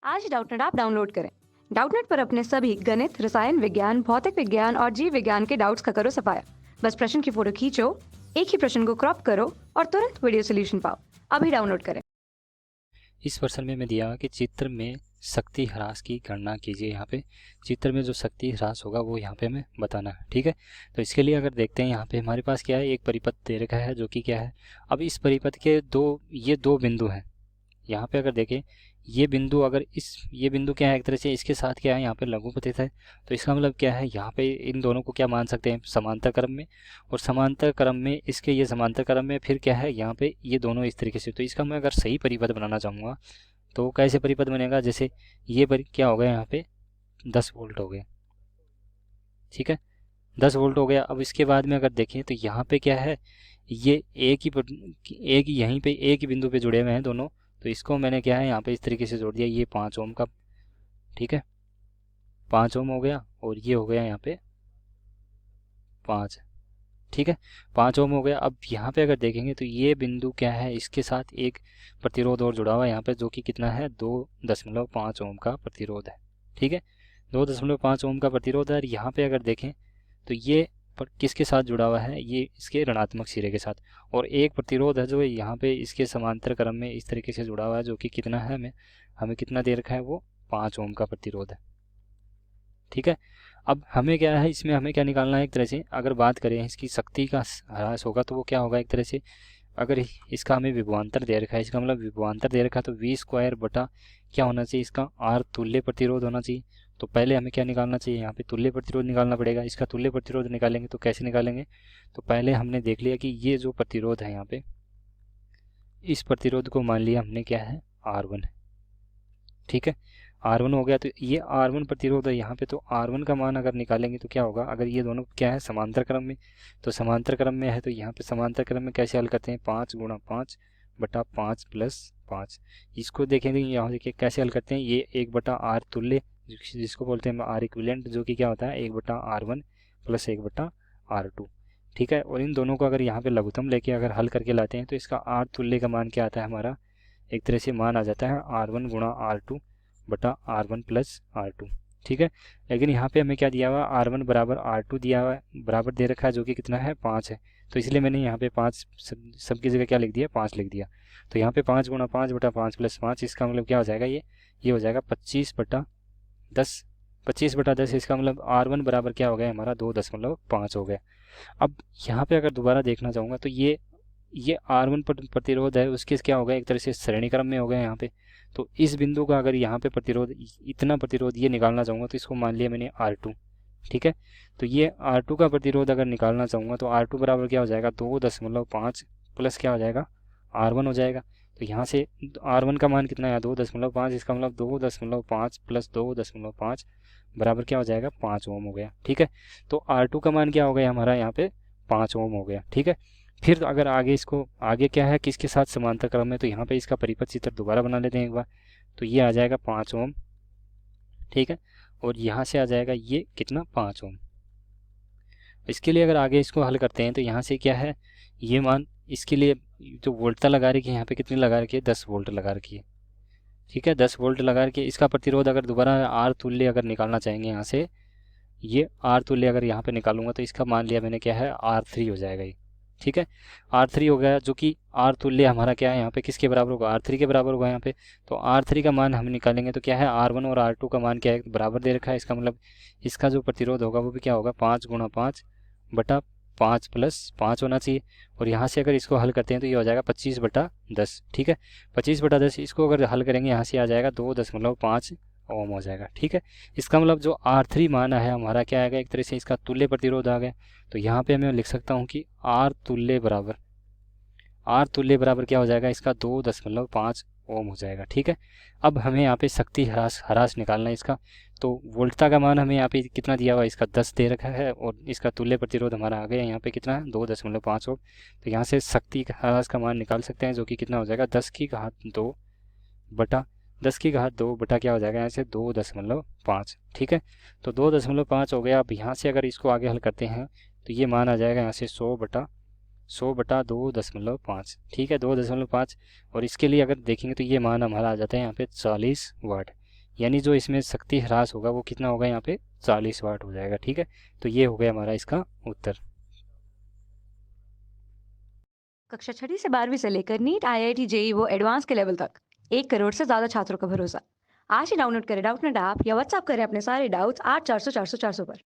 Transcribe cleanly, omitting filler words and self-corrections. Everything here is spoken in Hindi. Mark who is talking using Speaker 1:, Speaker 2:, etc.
Speaker 1: आज डाउटनेट ऐप डाउनलोड करें। डाउटनेट पर अपने सभी गणित, रसायन विज्ञान, भौतिक विज्ञान और जीव विज्ञान के डाउट्स का करो सफाया। बस प्रश्न की फोटो खींचो, एक ही प्रश्न को क्रॉप करो और तुरंत वीडियो सोल्यूशन पाओ। अभी डाउनलोड करें।
Speaker 2: इस प्रश्न में मैं दिया कि चित्र में शक्ति ह्रास की गणना कीजिए। यहाँ पे चित्र में जो शक्ति ह्रास होगा वो यहाँ पे हमें बताना है। ठीक है, तो इसके लिए अगर देखते हैं यहाँ पे हमारे पास क्या है, एक परिपथ दे रखा है जो कि क्या है, अब इस परिपथ के ये दो बिंदु हैं। यहाँ पे अगर देखें ये बिंदु, अगर ये बिंदु क्या है, एक तरह से इसके साथ क्या है, यहाँ पे लघुपतित है। तो इसका मतलब क्या है, यहाँ पे इन दोनों को क्या मान सकते हैं, समांतर क्रम में। और समांतर क्रम में इसके ये समांतर क्रम में फिर क्या है, यहाँ पे ये दोनों इस तरीके से। तो इसका मैं अगर सही परिपथ बनाना चाहूँगा तो कैसे परिपथ बनेगा, जैसे ये क्या हो गया, यहाँ पे 10 वोल्ट हो गया। ठीक है, 10 वोल्ट हो गया। अब इसके बाद में अगर देखें तो यहाँ पे क्या है, ये एक ही यहीं पे एक ही बिंदु पे जुड़े हुए हैं दोनों। तो इसको मैंने क्या है यहाँ पे इस तरीके से जोड़ दिया, ये 5 ओम का। ठीक है, 5 ओम हो गया और ये हो गया यहाँ पे 5। ठीक है, 5 ओम हो गया। अब यहाँ पे अगर देखेंगे तो ये बिंदु क्या है, इसके साथ एक प्रतिरोध और जुड़ा हुआ है यहाँ पे, जो कि कितना है, 2.5 ओम का प्रतिरोध है। ठीक है, 2.5 ओम का प्रतिरोध है। और यहाँ पे अगर देखें तो ये किसके साथ जुड़ा हुआ है, ये इसके ऋणात्मक सिरे के साथ। और एक प्रतिरोध है जो यहाँ पे इसके समांतर क्रम में इस तरीके से जुड़ा हुआ है, जो कि कितना है, हमें कितना दे रखा है, वो 5 ओम का प्रतिरोध है। ठीक है, अब हमें क्या है, इसमें हमें क्या निकालना है, एक तरह से अगर बात करें इसकी शक्ति का ह्रास होगा तो वो क्या होगा, एक तरह से अगर इसका हमें विभवांतर दे रखा है, इसका मतलब विभवांतर दे रखा है, तो वी स्क्वायर बटा क्या होना चाहिए, इसका आर तुल्य प्रतिरोध होना चाहिए। तो पहले हमें क्या निकालना चाहिए, यहाँ पे तुल्य प्रतिरोध निकालना पड़ेगा। इसका तुल्य प्रतिरोध निकालेंगे तो कैसे निकालेंगे, तो पहले हमने देख लिया कि ये जो प्रतिरोध है यहाँ पे, इस प्रतिरोध को मान लिया हमने क्या है, R1 है। ठीक है, R1 हो गया। तो ये R1 प्रतिरोध है यहाँ पे, तो R1 का मान अगर निकालेंगे तो क्या होगा, अगर ये दोनों क्या है, समांतर क्रम में, तो समांतर क्रम में है, तो यहाँ पे समांतर क्रम में कैसे हल करते हैं, 5 गुणा 5 बटा 5 प्लस 5। इसको देखेंगे यहाँ देखिए कैसे हल करते हैं, ये 1/R तुल्य जिसको बोलते हैं R इक्विवेलेंट, जो कि क्या होता है 1/R1 प्लस 1/R2। ठीक है, और इन दोनों को अगर यहाँ पे लघुत्तम लेके अगर हल करके लाते हैं तो इसका R तुल्य का मान क्या आता है, हमारा एक तरह से मान आ जाता है R1 गुणा R2 बटा R1 प्लस R2। ठीक है, लेकिन यहाँ पे हमें क्या दिया हुआ, R1 बराबर R2 दिया हुआ है, बराबर दे रखा है, जो कि कितना है, 5 है। तो इसलिए मैंने यहाँ पे 5 सबकी जगह क्या लिख दिया, 5 लिख दिया। तो यहाँ पे 5 गुणा 5 बटा 5 प्लस 5, इसका मतलब क्या हो जाएगा, ये हो जाएगा 25/10। 25/10, इसका मतलब R1 बराबर क्या हो गया हमारा, 2.5 हो गया। अब यहाँ पे अगर दोबारा देखना चाहूँगा तो ये R1 प्रतिरोध है, उसके क्या होगा, एक तरह से श्रेणी क्रम में हो गया यहाँ पे। तो इस बिंदु का अगर यहाँ पे प्रतिरोध, इतना प्रतिरोध ये निकालना चाहूँगा तो इसको मान लिया मैंने R2। ठीक है, तो ये R2 का प्रतिरोध अगर निकालना चाहूँगा तो R2 बराबर क्या हो जाएगा, 2.5 प्लस क्या हो जाएगा, R1 हो जाएगा। तो यहाँ से R1 का मान कितना है, 2.5, इसका मतलब 2.5 प्लस 2.5 बराबर क्या हो जाएगा, 5 ओम हो गया। ठीक है, तो R2 का मान क्या हो गया हमारा यहाँ पे, 5 ओम हो गया। ठीक है, फिर अगर आगे इसको आगे क्या है, किसके साथ समांतर क्रम में, तो यहाँ पे इसका परिपथ चित्र दोबारा बना लेते हैं एक बार। तो ये आ जाएगा 5 ओम। ठीक है, और यहाँ से आ जाएगा ये कितना, 5 ओम। इसके लिए अगर आगे इसको हल करते हैं तो यहाँ से क्या है, ये मान इसके लिए जो वोल्टता लगा रखी है यहाँ पे, कितनी लगा रखी है, 10 वोल्ट लगा रखी है। ठीक है, 10 वोल्ट लगा रखी है। इसका प्रतिरोध अगर दोबारा आर तुल्य अगर निकालना चाहेंगे यहाँ से, ये आर तुल्य अगर यहाँ पे निकालूंगा तो इसका मान लिया मैंने क्या है, R3 हो जाएगा ये। ठीक है, R3 हो गया, जो कि आर तुल्य हमारा क्या है यहाँ पे, किसके बराबर होगा, R3 के बराबर होगा यहाँ पे। तो R3 का मान हम निकालेंगे तो क्या है, R1 और R2 का मान क्या है, बराबर दे रखा है। इसका मतलब इसका जो प्रतिरोध होगा वो भी क्या होगा, 5 गुणा 5 बटा 5 प्लस 5 होना चाहिए। और यहाँ से अगर इसको हल करते हैं तो ये हो जाएगा 25/10। ठीक है, 25/10, इसको अगर हल करेंगे यहाँ से आ जाएगा 2.5 ओम हो जाएगा। ठीक है, इसका मतलब जो R3 मान है हमारा क्या आएगा, एक तरह से इसका तुल्य प्रतिरोध आ गया। तो यहाँ पे मैं लिख सकता हूँ कि R तुल्य बराबर क्या हो जाएगा, इसका 2.5 ओम हो जाएगा। ठीक है, अब हमें यहाँ पे शक्ति ह्रास निकालना है इसका। तो वोल्टता का मान हमें यहाँ पे कितना दिया हुआ है, इसका 10 दे रखा है, और इसका तुल्य प्रतिरोध हमारा आ गया यहाँ पे कितना है, 2.5 ओम। तो यहाँ से शक्ति ह्रास का मान निकाल सकते हैं, जो कि कितना हो जाएगा, 10 की घात 2 बटा 10 की घात 2 बटा क्या हो जाएगा यहाँ से, 2.5। ठीक है, तो 2.5 हो गया। अब यहाँ से अगर इसको आगे हल करते हैं तो ये मान आ जाएगा यहाँ से 100/100 बटा 2.5। ठीक है, 2.5। और इसके लिए अगर देखेंगे तो ये मान हमारा आ जाता है यहाँ पे 40 वाट। यानी जो इसमें शक्ति ह्रास होगा वो कितना होगा यहाँ पे 40 वाट हो जाएगा। ठीक है, तो ये हो गया हमारा इसका उत्तर।
Speaker 1: कक्षा 6वीं से 12वीं से लेकर नीट, आईआईटी, जेई वो एडवांस के लेवल तक 1 करोड़ से ज्यादा छात्रों का भरोसा। आज ही डाउनलोड करें डाउटनेट ऐप या व्हाट्सएप करें अपने सारे डाउट्स 8400 400 400 पर।